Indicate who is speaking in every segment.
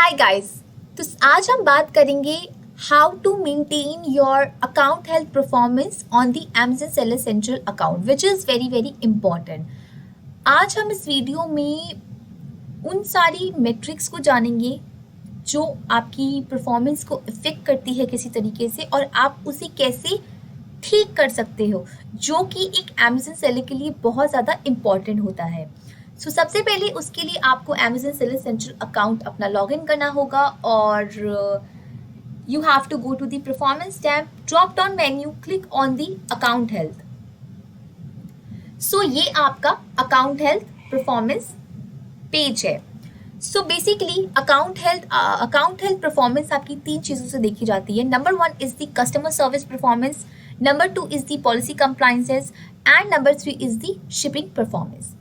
Speaker 1: Hi guys. तो आज हम बात करेंगे how to maintain your account health performance on the Amazon seller central account which is very very important. आज हम इस वीडियो में उन सारी मेट्रिक्स को जानेंगे जो आपकी परफॉर्मेंस को इफेक्ट करती है किसी तरीके से और आप उसे कैसे ठीक कर सकते हो, जो कि एक Amazon सेलर के लिए बहुत ज़्यादा इम्पॉर्टेंट होता है। सबसे पहले उसके लिए आपको Amazon सेलर सेंट्रल अकाउंट अपना लॉगिन करना होगा और you have to go to the performance tab, drop down menu, click on the account health. ये आपका अकाउंट हेल्थ परफॉर्मेंस पेज है। बेसिकली अकाउंट हेल्थ परफॉर्मेंस आपकी तीन चीज़ों से देखी जाती है। Number 1 is the customer service performance, number 2 is the policy compliances and number 3 is the shipping performance.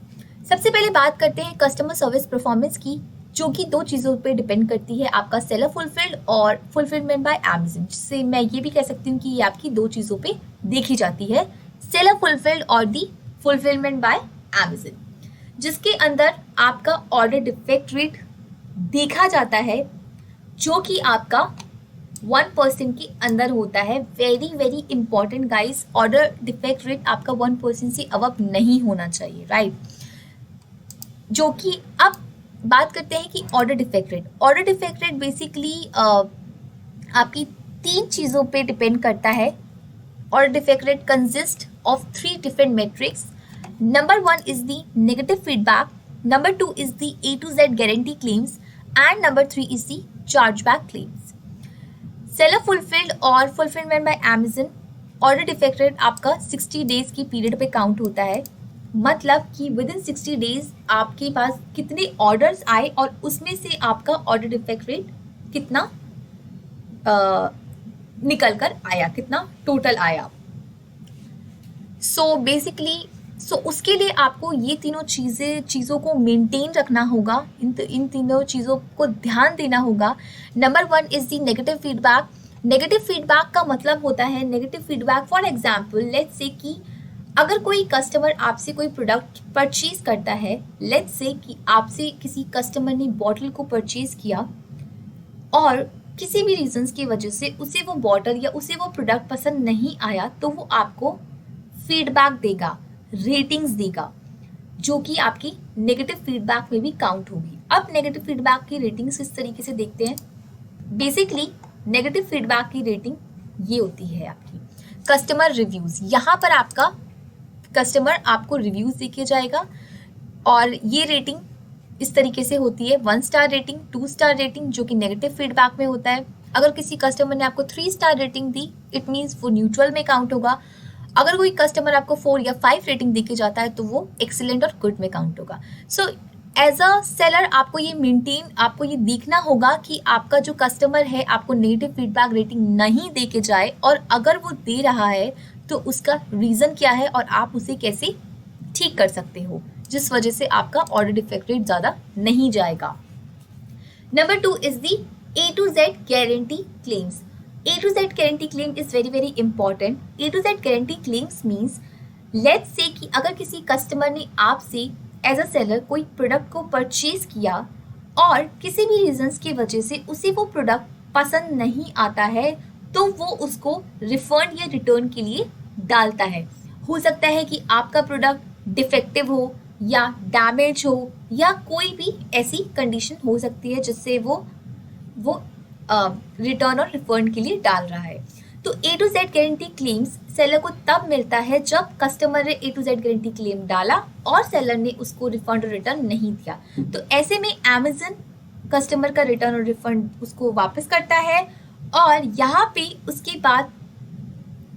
Speaker 1: सबसे पहले बात करते हैं कस्टमर सर्विस परफॉर्मेंस की, जो कि दो चीज़ों पे डिपेंड करती है, आपका सेलर फुलफिल्ड और फुलफिलमेंट बाय Amazon। जिससे मैं ये भी कह सकती हूँ कि ये आपकी दो चीज़ों पे देखी जाती है, सेलर फुलफिल्ड और दी फुलफिलमेंट बाय Amazon, जिसके अंदर आपका ऑर्डर डिफेक्ट रेट देखा जाता है, जो कि आपका 1% के अंदर होता है। Very very important guys, order defect rate आपका 1% से अबव नहीं होना चाहिए, राइट। जो कि अब बात करते हैं कि order defect rate. Order defect rate basically आपकी तीन चीज़ों पे डिपेंड करता है। Order defect rate consist of 3 different metrics. Number 1 is the negative feedback, number 2 is the A to Z guarantee claims and number 3 is the chargeback claims. Seller fulfilled और fulfilment by Amazon order defect rate आपका 60 days की period पे count होता है। मतलब कि with in 60 days आपके पास कितने ऑर्डर्स आए और उसमें से आपका ऑर्डर डिफेक्ट रेट कितना निकल कर आया, कितना टोटल आया। बेसिकली उसके लिए आपको ये तीनों चीज़ों को मेंटेन रखना होगा, इन तीनों चीज़ों को ध्यान देना होगा। Number 1 is the negative feedback. Negative feedback का मतलब होता है, negative feedback for example let's say कि अगर कोई कस्टमर आपसे कोई प्रोडक्ट परचेज करता है, लेट्स से कि आपसे किसी कस्टमर ने बॉटल को परचेज किया और किसी भी रीजंस की वजह से उसे वो बॉटल या उसे वो प्रोडक्ट पसंद नहीं आया, तो वो आपको फीडबैक देगा, रेटिंग्स देगा, जो कि आपकी नेगेटिव फीडबैक में भी काउंट होगी। अब नेगेटिव फीडबैक की रेटिंग्स किस तरीके से देखते हैं। बेसिकली नेगेटिव फीडबैक की रेटिंग ये होती है आपकी कस्टमर रिव्यूज। यहाँ पर आपका कस्टमर आपको रिव्यूज देके जाएगा और ये रेटिंग इस तरीके से होती है 1 स्टार रेटिंग, 2 स्टार रेटिंग, जो कि नेगेटिव फीडबैक में होता है। अगर किसी कस्टमर ने आपको 3 star rating the, it means वो न्यूट्रल में काउंट होगा। अगर कोई कस्टमर आपको 4 या 5 रेटिंग देके जाता है तो वो एक्सीलेंट और गुड में काउंट होगा। एज अ सेलर आपको ये देखना होगा कि आपका जो कस्टमर है आपको नेगेटिव फीडबैक रेटिंग नहीं दे के जाए, और अगर वो दे रहा है तो उसका रीज़न क्या है और आप उसे कैसे ठीक कर सकते हो, जिस वजह से आपका ऑर्डर डिफेक्ट रेट ज़्यादा नहीं जाएगा। Number 2 is the A to Z guarantee claims. A to Z guarantee claim is very very important. A to Z guarantee claims means let's say कि अगर किसी कस्टमर ने आपसे एज अ सेलर कोई product को परचेज किया और किसी भी रीजंस की वजह से उसे वो प्रोडक्ट पसंद नहीं आता है, तो वो उसको रिफंड या रिटर्न के लिए डालता है। हो सकता है कि आपका प्रोडक्ट डिफेक्टिव हो या डैमेज हो या कोई भी ऐसी कंडीशन हो सकती है जिससे वो रिटर्न और रिफंड के लिए डाल रहा है। तो A to Z guarantee claims seller को तब मिलता है जब कस्टमर ने A to Z guarantee claim डाला और सेलर ने उसको रिफंड और रिटर्न नहीं दिया। तो ऐसे में Amazon कस्टमर का रिटर्न और रिफंड उसको वापस करता है, और यहाँ पे उसके बाद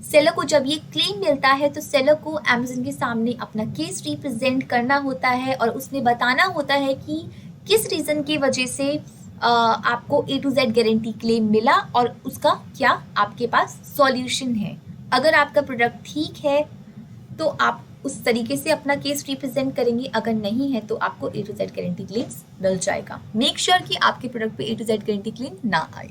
Speaker 1: सेलर को जब ये क्लेम मिलता है तो सेलर को Amazon के सामने अपना केस रिप्रेजेंट करना होता है और उसने बताना होता है कि किस रीज़न की वजह से आपको A to Z guarantee claim मिला और उसका क्या आपके पास सॉल्यूशन है। अगर आपका प्रोडक्ट ठीक है तो आप उस तरीके से अपना केस रिप्रेजेंट करेंगे, अगर नहीं है तो आपको A to Z guarantee claims मिल जाएगा। मेक श्योर कि आपके प्रोडक्ट पे A to Z guarantee claim ना आए।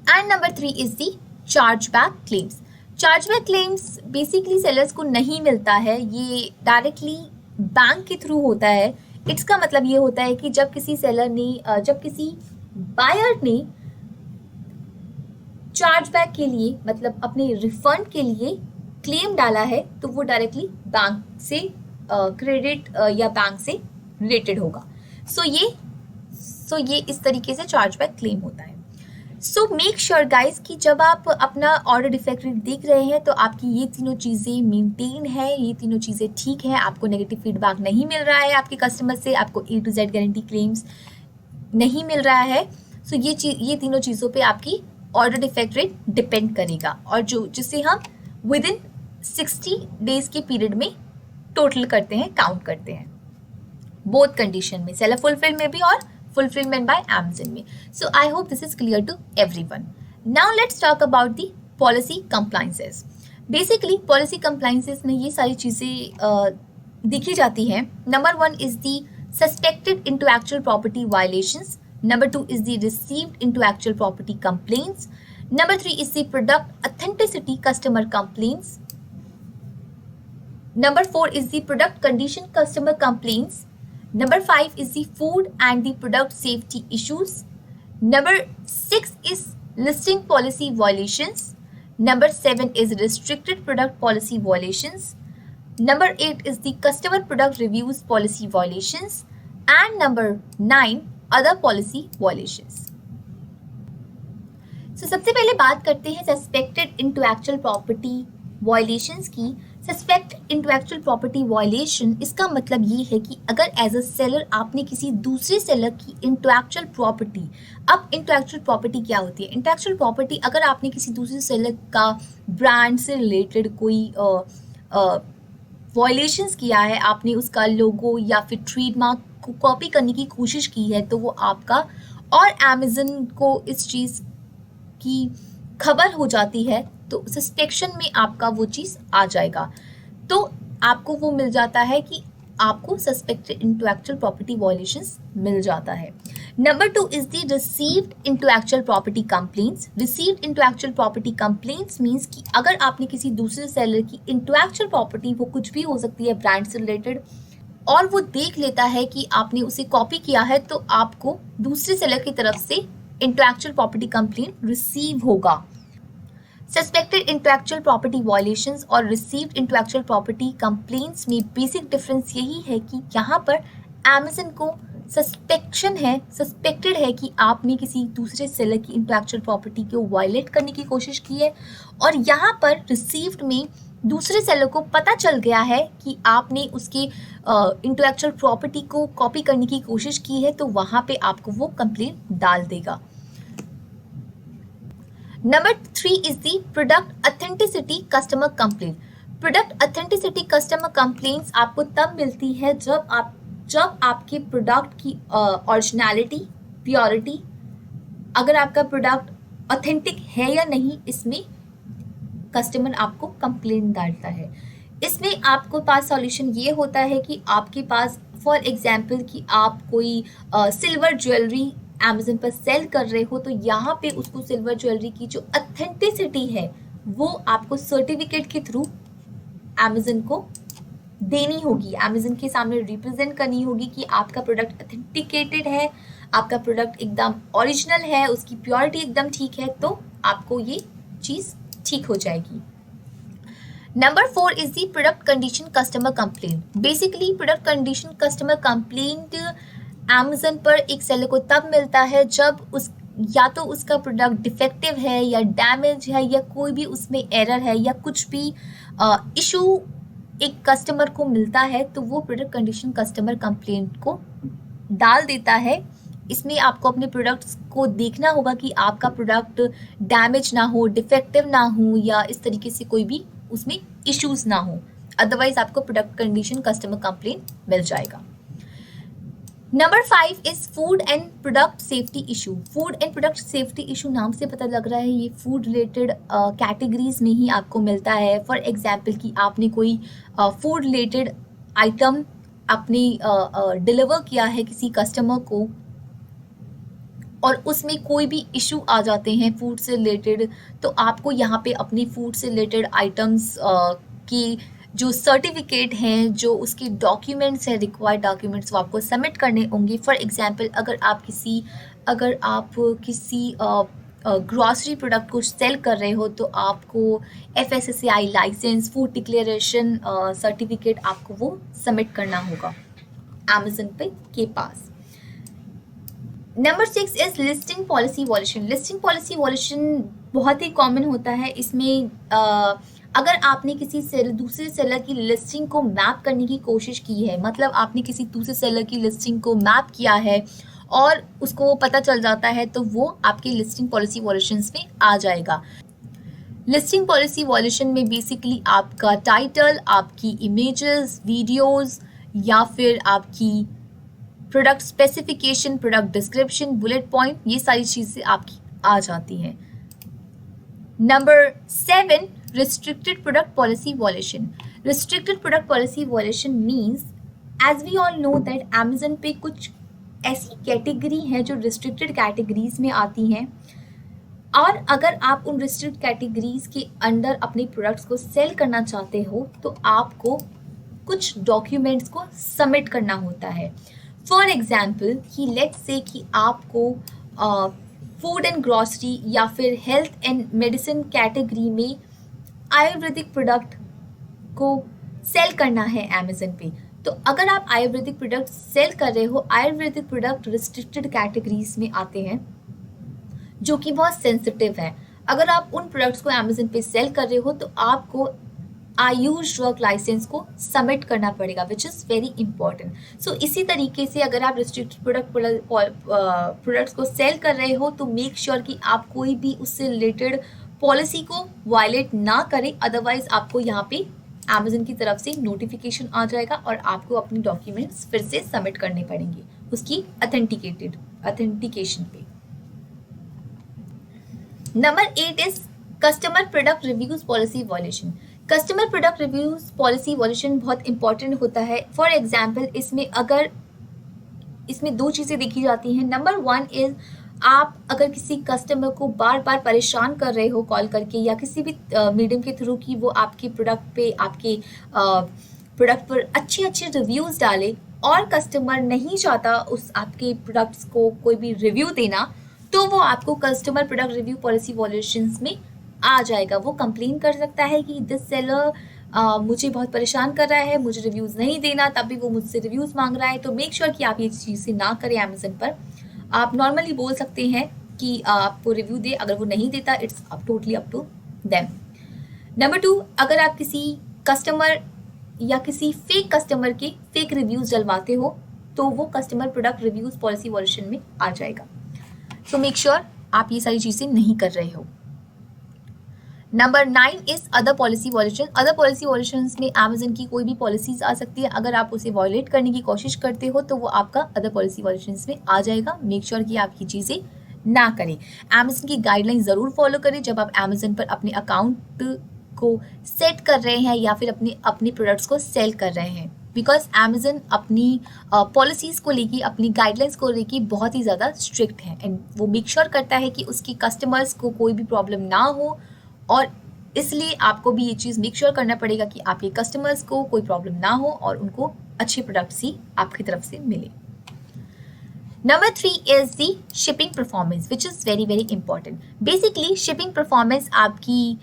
Speaker 1: And number 3 is the chargeback claims. Chargeback claims basically sellers को नहीं मिलता है, ये डायरेक्टली बैंक के थ्रू होता है। इट्स का मतलब ये होता है कि जब किसी सेलर ने जब किसी बायर ने चार्जबैक के लिए मतलब अपने रिफंड के लिए क्लेम डाला है तो वो डायरेक्टली बैंक से क्रेडिट या बैंक से रिलेटेड होगा। सो ये इस तरीके से चार्जबैक क्लेम होता है। सो मेक श्योर गाइज कि जब आप अपना ऑर्डर डिफेक्ट रेट देख रहे हैं तो आपकी ये तीनों चीज़ें मेंटेन है, ये तीनों चीज़ें ठीक है, आपको नेगेटिव फीडबैक नहीं मिल रहा है आपके कस्टमर से, आपको A to Z guarantee claims नहीं मिल रहा है। सो ये तीनों चीज़ों पे आपकी ऑर्डर डिफेक्ट रेट डिपेंड करेगा और जिसे हम विद इन 60 डेज के पीरियड में टोटल करते हैं, काउंट करते हैं, बोथ कंडीशन में, सेलर फुलफिल में भी और fulfillment by Amazon में. So I hope this is clear to everyone. Now let's talk about the policy compliances. Basically policy compliances में ये सारी चीज़ें देखी जाती हैं. Number 1 is the suspected intellectual property violations. Number 2 is the received intellectual property complaints. Number 3 is the product authenticity customer complaints. Number 4 is the product condition customer complaints. Number 5 is the food and the product safety issues. Number 6 is listing policy violations. Number 7 is restricted product policy violations. Number 8 is the customer product reviews policy violations. And number 9 other policy violations. So सबसे पहले बात करते हैं suspected intellectual property violations की। Suspected intellectual property violation इसका मतलब ये है कि अगर एज अ सेलर आपने किसी दूसरे सेलर की इंटेलेक्चुअल प्रॉपर्टी, अब इंटेलेक्चुअल प्रॉपर्टी क्या होती है? इंटेलेक्चुअल प्रॉपर्टी अगर आपने किसी दूसरे सेलर का ब्रांड से रिलेटेड कोई वायलेशंस किया है, आपने उसका लोगो या फिर ट्रेडमार्क को कॉपी करने की कोशिश की है तो वो आपका, और अमेज़न को इस चीज़ की खबर हो जाती है तो सस्पेक्शन में आपका वो चीज़ आ जाएगा, तो आपको वो मिल जाता है कि आपको सस्पेक्टेड इंटेलेक्चुअल प्रॉपर्टी वायलेशंस मिल जाता है। Number 2 is the received intellectual property complaints. Received intellectual property complaints means कि अगर आपने किसी दूसरे सेलर की इंटेलेक्चुअल प्रॉपर्टी, वो कुछ भी हो सकती है ब्रांड से रिलेटेड, और वो देख लेता है कि आपने उसे कॉपी किया है तो आपको दूसरे सेलर की तरफ से इंटेलेक्चुअल प्रॉपर्टी कंप्लेंट रिसीव होगा। सस्पेक्टेड इंटेलेक्चुअल प्रॉपर्टी वायलेशंस और रिसीव्ड इंटेलेक्चुअल प्रॉपर्टी कंप्लेंट्स में बेसिक डिफरेंस यही है कि यहाँ पर अमेज़न को सस्पेक्टेड है कि आपने किसी दूसरे सेलर की इंटेलेक्चुअल प्रॉपर्टी को वायलेट करने की कोशिश की है, और यहाँ पर रिसीव्ड में दूसरे सेलर को पता चल गया है कि आपने उसकी इंटेलेक्चुअल प्रॉपर्टी को कॉपी करने की कोशिश की है, तो वहाँ पे आपको वो कंप्लेंट डाल देगा। Number 3 is the product authenticity customer complaint. Product authenticity customer complaints आपको तब मिलती है जब आपके प्रोडक्ट की ओरिजिनलिटी, प्योरिटी, अगर आपका प्रोडक्ट ऑथेंटिक है या नहीं, इसमें कस्टमर आपको कंप्लेंट डालता है। इसमें आपको पास सॉल्यूशन ये होता है कि आपके पास फॉर एग्जांपल कि आप कोई सिल्वर ज्वेलरी अमेज़न पर सेल कर रहे हो, तो यहाँ पे उसको सिल्वर ज्वेलरी की जो ऑथेंटिसिटी है वो आपको सर्टिफिकेट के थ्रू अमेज़न को देनी होगी, अमेज़न के सामने रिप्रेजेंट करनी होगी कि आपका प्रोडक्ट ऑथेंटिकेटेड है, आपका प्रोडक्ट एकदम ओरिजिनल है, उसकी प्योरिटी एकदम ठीक है, तो आपको ये चीज़ ठीक हो जाएगी। Number 4 is the product condition customer complaint. Basically product condition customer complaint Amazon पर एक सेलर को तब मिलता है जब या तो उसका प्रोडक्ट डिफेक्टिव है या डैमेज है या कोई भी उसमें एरर है या कुछ भी इशू एक कस्टमर को मिलता है, तो वो प्रोडक्ट कंडीशन कस्टमर कंप्लेंट को डाल देता है। इसमें आपको अपने प्रोडक्ट्स को देखना होगा कि आपका प्रोडक्ट डैमेज ना हो, डिफेक्टिव ना हो, या इस तरीके से कोई भी उसमें इश्यूज ना हो, अदरवाइज आपको प्रोडक्ट कंडीशन कस्टमर कंप्लेंट मिल जाएगा। Number 5 is food and product safety issue. Food and product safety issue नाम से पता लग रहा है ये फूड रिलेटेड कैटेगरीज में ही आपको मिलता है। फॉर एग्जांपल कि आपने कोई फूड रिलेटेड आइटम अपने डिलीवर किया है किसी कस्टमर को, और उसमें कोई भी इशू आ जाते हैं फूड से रिलेटेड, तो आपको यहाँ पे अपनी फूड से रिलेटेड आइटम्स की जो सर्टिफिकेट हैं, जो उसके डॉक्यूमेंट्स हैं, रिक्वायर्ड डॉक्यूमेंट्स, वो आपको सबमिट करने होंगे। फॉर एग्जांपल अगर आप किसी ग्रॉसरी प्रोडक्ट को सेल कर रहे हो तो आपको FSSAI licence, food declaration certificate आपको वो सबमिट करना होगा अमेजन पे के पास। Number 6 is listing policy violation. Listing policy violation बहुत ही कॉमन होता है। इसमें अगर आपने किसी दूसरे सेलर की लिस्टिंग को मैप करने की कोशिश की है, मतलब आपने किसी दूसरे सेलर की लिस्टिंग को मैप किया है और उसको पता चल जाता है, तो वो आपके लिस्टिंग पॉलिसी वॉल्यूशंस में आ जाएगा। लिस्टिंग पॉलिसी वॉल्यूशन में बेसिकली आपका टाइटल, आपकी इमेजेस, वीडियोस या फिर आपकी product specification, product description, bullet point, ये सारी चीज़ें आपकी आ जाती हैं। Number 7, restricted product policy violation. Restricted product policy violation means, as we all know that Amazon पे कुछ ऐसी कैटेगरी हैं जो रिस्ट्रिक्टेड कैटेगरीज में आती हैं, और अगर आप उन रिस्ट्रिक्टेड कैटेगरीज के अंडर अपने प्रोडक्ट्स को सेल करना चाहते हो तो आपको कुछ डॉक्यूमेंट्स को सबमिट करना होता है। फॉर एग्जाम्पल कि लेट्स से कि आपको फूड एंड ग्रॉसरी या फिर हेल्थ एंड मेडिसिन कैटेगरी में आयुर्वेदिक प्रोडक्ट को सेल करना है अमेजन पे। तो अगर आप आयुर्वेदिक प्रोडक्ट सेल कर रहे हो, आयुर्वेदिक प्रोडक्ट रिस्ट्रिक्टेड कैटेगरीज में आते हैं जो कि बहुत सेंसिटिव है। अगर आप उन प्रोडक्ट्स को अमेजन पे सेल कर रहे हो तो आपको आयुष ड्रग लाइसेंस को सबमिट करना पड़ेगा, विच इज़ वेरी इंपॉर्टेंट। सो इसी तरीके से अगर आप रिस्ट्रिक्टेड प्रोडक्ट्स को सेल कर रहे हो तो मेक श्योर कि आप कोई भी उससे रिलेटेड पॉलिसी को वायलेट ना करें, अदरवाइज आपको यहाँ पे अमेजन की तरफ से नोटिफिकेशन आ जाएगा और आपको अपने डॉक्यूमेंट्स फिर से सबमिट करने पड़ेंगे उसकी ऑथेंटिकेशन पे। Number 8 is customer product reviews policy violation. Customer product reviews policy violation बहुत इंपॉर्टेंट होता है। फॉर एग्जाम्पल इसमें दो चीज़ें देखी जाती हैं। नंबर 1 इज, आप अगर किसी कस्टमर को बार बार परेशान कर रहे हो कॉल करके या किसी भी मीडियम के थ्रू कि वो आपके प्रोडक्ट पे, आपके प्रोडक्ट पर अच्छे रिव्यूज़ डाले और कस्टमर नहीं चाहता उस आपके प्रोडक्ट्स को कोई भी रिव्यू देना, तो वो आपको customer product review policy violations में आ जाएगा। वो कंप्लेन कर सकता है कि दिस सेलर मुझे बहुत परेशान कर रहा है, मुझे रिव्यूज़ नहीं देना, तब भी वो मुझसे रिव्यूज़ मांग रहा है। तो मेक श्योर कि आप ये चीज़ें ना करें अमेजन पर। आप नॉर्मली बोल सकते हैं कि आपको रिव्यू दे, अगर वो नहीं देता it's totally up to them. Number 2, अगर आप किसी कस्टमर या किसी फेक कस्टमर के फेक रिव्यूज़ डलवाते हो तो वो customer product reviews policy violation में आ जाएगा। सो मेक श्योर आप ये सारी चीज़ें नहीं कर रहे हो। Number 9 is other policy violation. Other policy violations में अमेजन की कोई भी पॉलिसीज आ सकती है। अगर आप उसे वॉयलेट करने की कोशिश करते हो तो वो आपका अदर पॉलिसी वॉल्यूशंस में आ जाएगा। मेक श्योर कि आप ये चीज़ें ना करें। अमेजन की गाइडलाइन ज़रूर फॉलो करें जब आप अमेजन पर अपने अकाउंट को सेट कर रहे हैं या फिर अपने प्रोडक्ट्स को सेल कर रहे हैं, बिकॉज अमेजन अपनी पॉलिसीज़ को लेके, अपनी गाइडलाइंस को लेके बहुत ही ज़्यादा स्ट्रिक्ट है एंड वो मेक श्योर करता है कि उसकी कस्टमर्स को कोई भी प्रॉब्लम ना हो, और इसलिए आपको भी ये चीज़ मेक श्योर करना पड़ेगा कि आपके कस्टमर्स को कोई प्रॉब्लम ना हो और उनको अच्छे प्रोडक्ट्स ही आपकी तरफ से मिले। Number 3 is the shipping performance, which is very very important. Basically shipping performance आपकी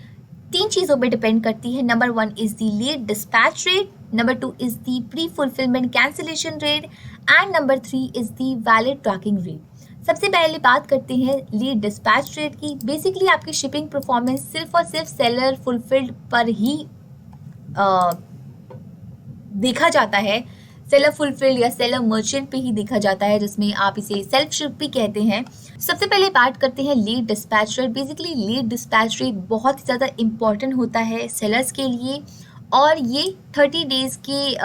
Speaker 1: 3 चीज़ों पर डिपेंड करती है। Number 1 is the late dispatch rate, number 2 is the pre fulfillment cancellation rate and number 3 is the valid tracking rate. सबसे पहले बात करते हैं लेट डिस्पैच रेट की। बेसिकली आपकी शिपिंग परफॉर्मेंस सिर्फ और सिर्फ सेलर फुलफिल्ड पर ही देखा जाता है, सेलर फुलफिल्ड या सेलर मर्चेंट पे ही देखा जाता है, जिसमें आप इसे सेल्फ शिप भी कहते हैं। सबसे पहले बात करते हैं late dispatch rate. Basically late dispatch rate बहुत ही ज़्यादा इम्पॉर्टेंट होता है सेलर्स के लिए, और ये 30 डेज़ के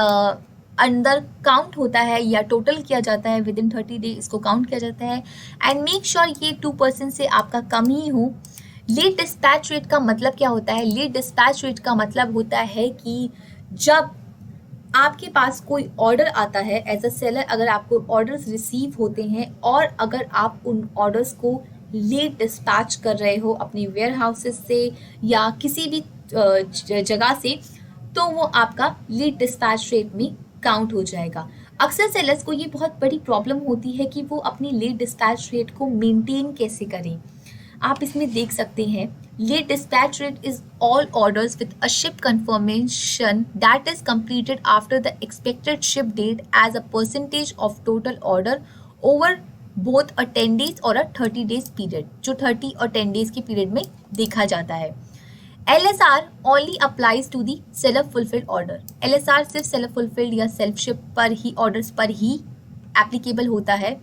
Speaker 1: अंदर काउंट होता है या टोटल किया जाता है। विद इन 30 डे इसको काउंट किया जाता है एंड मेक श्योर ये 2% से आपका कम ही हो। लेट डिस्पैच रेट का मतलब क्या होता है? लेट डिस्पैच रेट का मतलब होता है कि जब आपके पास कोई ऑर्डर आता है एज अ सेलर, अगर आपको ऑर्डर्स रिसीव होते हैं और अगर आप उन ऑर्डर्स को लेट डिस्पैच कर रहे हो अपने वेयर हाउसेस से या किसी भी जगह से, तो वो आपका लीड डिस्पैच रेट में काउंट हो जाएगा। अक्सर सेलर्स को ये बहुत बड़ी प्रॉब्लम होती है कि वो अपनी लीड डिस्पैच रेट को मेंटेन कैसे करें। आप इसमें देख सकते हैं, late dispatch rate is all orders with a ship confirmation that is completed after the expected ship date as a percentage of total order over both a 10 days और a 30 days period, जो 30 और 10 days के period में देखा जाता है। LSR only applies to the seller fulfilled order। LSR सिर्फ seller fulfilled या self ship पर ही orders पर ही applicable होता है।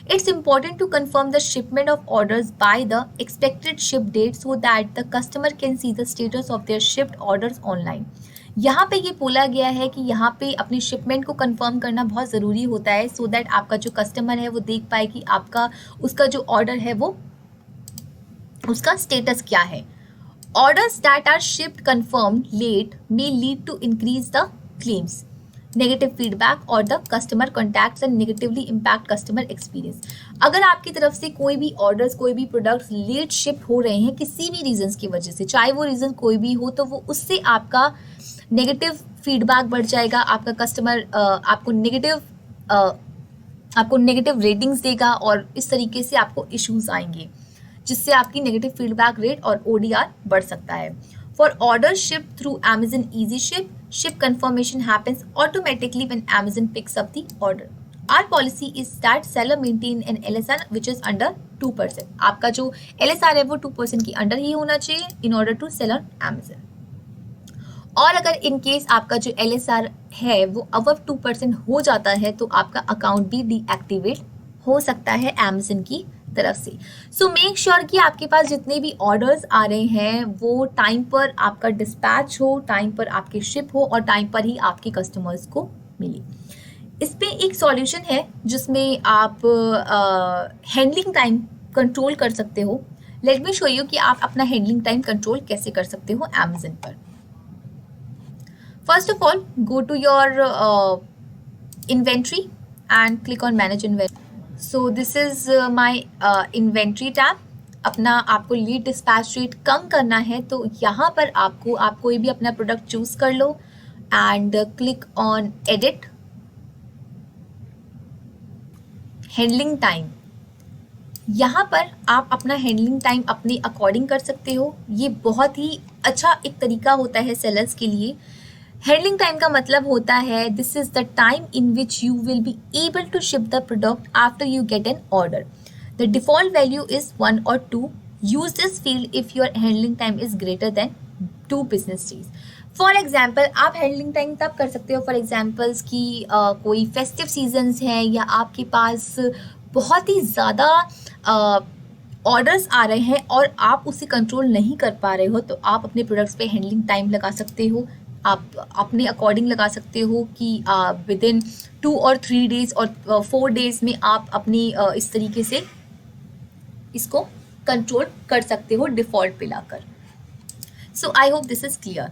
Speaker 1: It's important to confirm the shipment of orders by the expected ship date so that the customer can see the status of their shipped orders online। यहाँ पे ये बोला गया है कि यहाँ पे अपनी शिपमेंट को कंफर्म करना बहुत ज़रूरी होता है, सो दैट आपका जो कस्टमर है वो देख पाए कि आपका उसका जो ऑर्डर है वो उसका स्टेटस क्या है। Orders that are shipped confirmed late may lead to increase the claims, negative feedback or the customer contacts and negatively impact customer experience। अगर आपकी तरफ से कोई भी ऑर्डर्स, कोई भी प्रोडक्ट्स लेट शिप हो रहे हैं किसी भी रीजंस की वजह से, चाहे वो रीज़न कोई भी हो, तो वो उससे आपका नेगेटिव फीडबैक बढ़ जाएगा। आपका कस्टमर आपको नेगेटिव रेटिंग्स देगा और इस तरीके से आपको इश्यूज आएंगे, जिससे आपकी नेगेटिव फीडबैक रेट और ODR बढ़ सकता है। For order ship through Amazon Easy ship confirmation happens automatically when Amazon picks up the order. Our policy is that seller maintain an LSR which is under 2%। आपका जो LSR है वो 2% की under ही होना चाहिए in order to sell on Amazon। और अगर इन केस आपका जो LSR है वो अबव 2% हो जाता है तो आपका अकाउंट भी डीएक्टिवेट हो सकता है Amazon की तरफ से। सो मेक श्योर कि आपके पास जितने भी ऑर्डर्स आ रहे हैं वो टाइम पर आपका डिस्पैच हो, टाइम पर आपके शिप हो और टाइम पर ही आपके कस्टमर्स को मिले। इस पे एक सॉल्यूशन है जिसमें आप हैंडलिंग टाइम कंट्रोल कर सकते हो। लेट मी शो यू कि आप अपना हैंडलिंग टाइम कंट्रोल कैसे कर सकते हो Amazon पर। First of all, go to your inventory and click on manage inventory. So this is my inventory tab. अपना आपको लीड डिस्पैच रेट कम करना है तो यहाँ पर आपको आप कोई भी अपना प्रोडक्ट चूज कर लो and click on edit handling time. यहाँ पर आप अपना हैंडलिंग टाइम अपने अकॉर्डिंग कर सकते हो। ये बहुत ही अच्छा एक तरीका होता है सेलर्स के लिए। हैंडलिंग टाइम का मतलब होता है this is the time in which you will be able to ship the product after you get an order. The default value is 1 और 2। Use this field if your handling time is greater than 2 business days। For example, आप handling time तब कर सकते हो for examples कि कोई festive seasons हैं या आपके पास बहुत ही ज़्यादा ऑर्डर्स आ रहे हैं और आप उसे कंट्रोल नहीं कर पा रहे हो, तो आप अपने प्रोडक्ट्स पे हैंडलिंग टाइम लगा सकते हो। आप अपने अकॉर्डिंग लगा सकते हो कि विद इन 2 और 3 डेज और 4 डेज में आप अपनी इस तरीके से इसको कंट्रोल कर सकते हो डिफ़ॉल्ट पे लाकर। So I hope this is clear.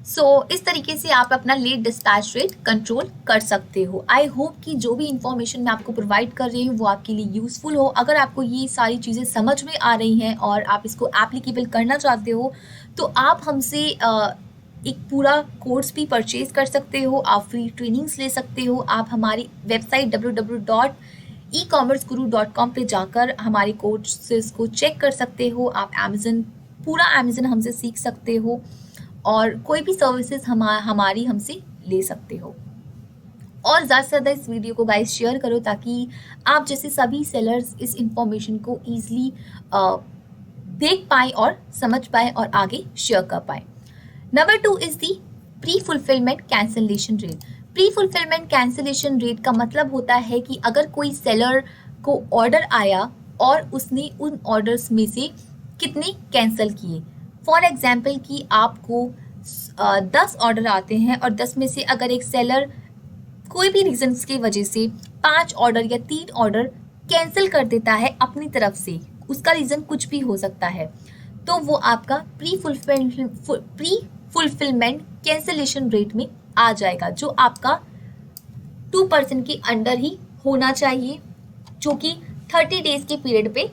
Speaker 1: So इस तरीके से आप अपना लेट डिस्पैच रेट कंट्रोल कर सकते हो। आई होप कि जो भी इंफॉर्मेशन मैं आपको प्रोवाइड कर रही हूँ वो आपके लिए यूज़फुल हो। अगर आपको ये सारी चीज़ें समझ में आ रही हैं और आप इसको एप्लीकेबल करना चाहते हो तो आप हमसे एक पूरा कोर्स भी परचेज कर सकते हो, आप फ्री ट्रेनिंग्स ले सकते हो। आप हमारी वेबसाइट www.ecommerceguru.com पे जाकर हमारे कोर्सेज को चेक कर सकते हो। आप पूरा अमेज़न हमसे सीख सकते हो और कोई भी सर्विसेज हमारी हमसे ले सकते हो। और ज़्यादा से ज़्यादा इस वीडियो को गाइस शेयर करो ताकि आप जैसे सभी सेलर्स इस इंफॉर्मेशन को ईजिली देख पाए और समझ पाए और आगे शेयर कर पाए। Number 2 is the pre fulfilment cancellation rate. Pre fulfilment cancellation rate का मतलब होता है कि अगर कोई सेलर को ऑर्डर आया और उसने उन ऑर्डर्स में से कितने कैंसिल किए। फॉर एग्जाम्पल कि आपको 10 ऑर्डर आते हैं और 10 में से अगर एक सेलर कोई भी रीजंस की वजह से 5 ऑर्डर या 3 ऑर्डर कैंसिल कर देता है अपनी तरफ से, उसका रीज़न कुछ भी हो सकता है, तो वो आपका प्री फुलफिलमेंट कैंसिलेशन रेट में आ जाएगा, जो आपका 2% के अंडर ही होना चाहिए, जो कि 30 डेज के पीरियड पे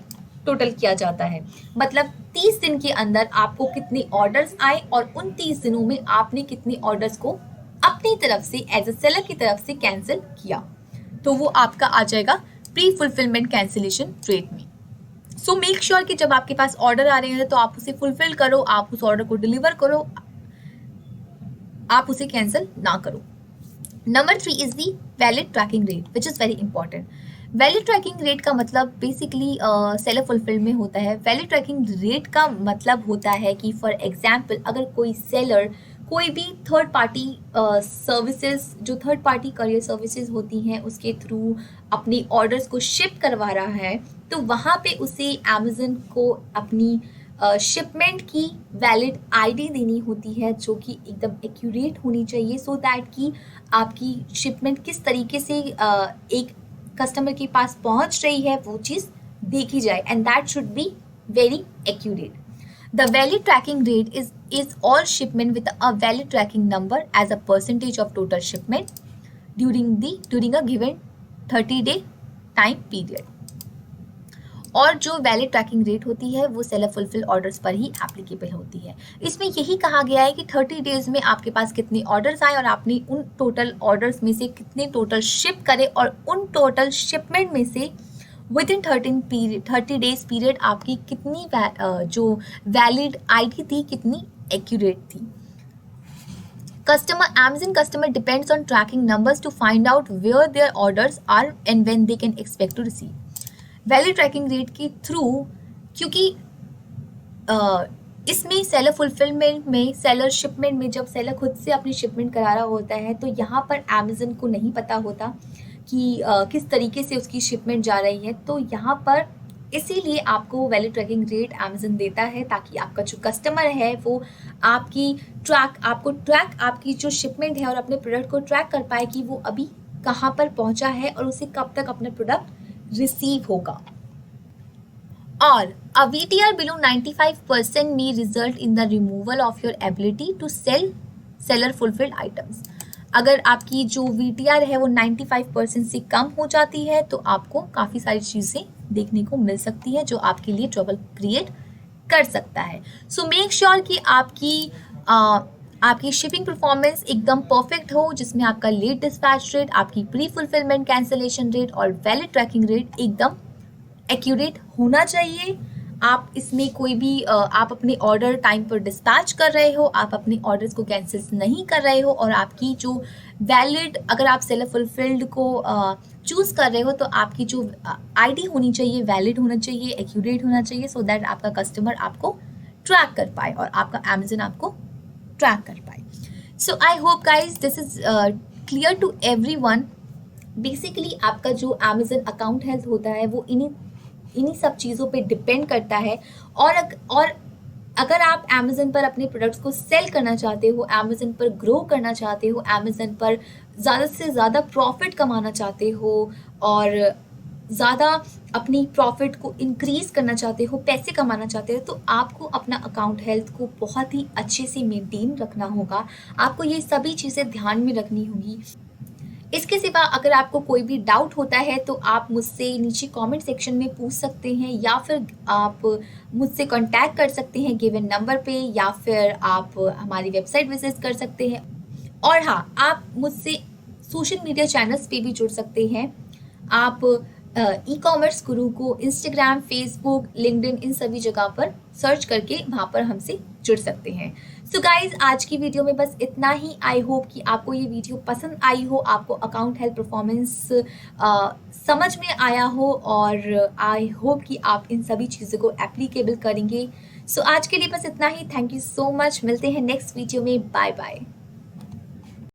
Speaker 1: टोटल किया जाता है। मतलब 30 दिन के अंदर आपको कितने ऑर्डर्स आए और उन 30 दिनों में आपने कितने ऑर्डर्स को अपनी तरफ से एज अ सेलर की तरफ से कैंसिल किया, तो वो आपका आ जाएगा प्री फुलफिलमेंट कैंसिलेशन रेट में। सो मेक श्योर कि जब आपके पास ऑर्डर आ रहे हैं तो आप उसे फुलफिल करो, आप उस ऑर्डर को डिलीवर करो, आप उसे कैंसिल ना करो। Number 3 is the valid tracking rate which is very important. Valid tracking rate का मतलब बेसिकली सेलर फुलफिल में होता है। वैलिड ट्रैकिंग रेट का मतलब होता है कि फॉर एग्जाम्पल अगर कोई सेलर कोई भी थर्ड पार्टी सर्विसेज, जो थर्ड पार्टी करियर सर्विसेज होती हैं, उसके थ्रू अपने ऑर्डर्स को शिप करवा रहा है, तो वहाँ पे उसे अमेज़न को अपनी शिपमेंट की वैलिड आईडी देनी होती है जो कि एकदम एक्यूरेट होनी चाहिए, सो दैट कि आपकी शिपमेंट किस तरीके से एक कस्टमर के पास पहुंच रही है वो चीज़ देखी जाए, and that should be very accurate. The valid tracking rate is all shipment with a valid tracking number as a percentage of total shipment during a given 30-day time period. और जो valid tracking rate होती है वो seller fulfil orders पर ही applicable होती है। इसमें यही कहा गया है कि 30 डेज में आपके पास कितने ऑर्डर्स आए और आपने उन टोटल ऑर्डर्स में से कितने टोटल शिप करे, और उन टोटल शिपमेंट में से विद इन 30 डेज पीरियड आपकी कितनी जो वैलिड आईडी थी कितनी एक्यूरेट थी। Amazon customer depends on tracking numbers to find out where their orders are and when they can expect to receive. Valid tracking rate के through, क्योंकि इसमें seller fulfillment में, सेलर शिपमेंट में जब seller खुद से अपनी शिपमेंट करा रहा होता है तो यहाँ पर अमेज़न को नहीं पता होता कि किस तरीके से उसकी शिपमेंट जा रही है, तो यहाँ पर इसीलिए आपको वैलिड ट्रैकिंग रेट अमेज़न देता है ताकि आपका जो कस्टमर है वो आपकी जो शिपमेंट है और अपने प्रोडक्ट को ट्रैक कर पाए कि वो अभी कहाँ पर पहुँचा है और उसे कब तक अपना प्रोडक्ट रिसीव होगा। और a VTR below 95% may result in the removal of your ability to sell seller fulfilled items. अगर आपकी जो VTR है वो 95% से कम हो जाती है तो आपको काफ़ी सारी चीज़ें देखने को मिल सकती है जो आपके लिए ट्रबल क्रिएट कर सकता है। सो मेक श्योर कि आपकी शिपिंग परफॉर्मेंस एकदम परफेक्ट हो, जिसमें आपका लेट डिस्पैच रेट, आपकी प्री फुलफिलमेंट कैंसिलेशन रेट और वैलिड ट्रैकिंग रेट एकदम एक्यूरेट होना चाहिए। आप इसमें कोई भी आप अपने ऑर्डर टाइम पर डिस्पैच कर रहे हो, आप अपने ऑर्डर्स को कैंसिल नहीं कर रहे हो, और आपकी जो वैलिड, अगर आप सेलर फुलफिल्ड को चूज़ कर रहे हो तो आपकी जो आईडी होनी चाहिए वैलिड होना चाहिए, एक्यूरेट होना चाहिए, सो दैट आपका कस्टमर आपको ट्रैक कर पाए और आपका अमेज़न आपको ट्रैक कर पाए। So I hope guys this is clear to everyone. Basically आपका जो अमेज़न अकाउंट हेल्थ होता है वो इन्हीं सब चीज़ों पे डिपेंड करता है। और अगर आप अमेज़न पर अपने प्रोडक्ट्स को सेल करना चाहते हो, अमेज़न पर ग्रो करना चाहते हो, अमेज़न पर ज़्यादा से ज़्यादा प्रॉफिट कमाना चाहते हो और ज़्यादा अपनी प्रॉफिट को इंक्रीज़ करना चाहते हो, पैसे कमाना चाहते हो, तो आपको अपना अकाउंट हेल्थ को बहुत ही अच्छे से मेंटेन रखना होगा। आपको ये सभी चीज़ें ध्यान में रखनी होगी। इसके सिवा अगर आपको कोई भी डाउट होता है तो आप मुझसे नीचे कमेंट सेक्शन में पूछ सकते हैं, या फिर आप मुझसे कांटेक्ट कर सकते हैं गिवन नंबर पे, या फिर आप हमारी वेबसाइट विजिट कर सकते हैं। और हाँ, आप मुझसे सोशल मीडिया चैनल्स पे भी जुड़ सकते हैं। आप ई-कॉमर्स गुरु को इंस्टाग्राम, फेसबुक, लिंक्डइन, इन सभी जगह पर सर्च करके वहाँ पर हमसे जुड़ सकते हैं। सो गाइज, आज की वीडियो में बस इतना ही। आई होप कि आपको ये वीडियो पसंद आई हो, आपको अकाउंट हेल्थ परफॉर्मेंस समझ में आया हो, और आई होप कि आप इन सभी चीज़ों को एप्लीकेबल करेंगे। सो आज के लिए बस इतना ही। Thank you so much. मिलते हैं नेक्स्ट वीडियो में। Bye bye.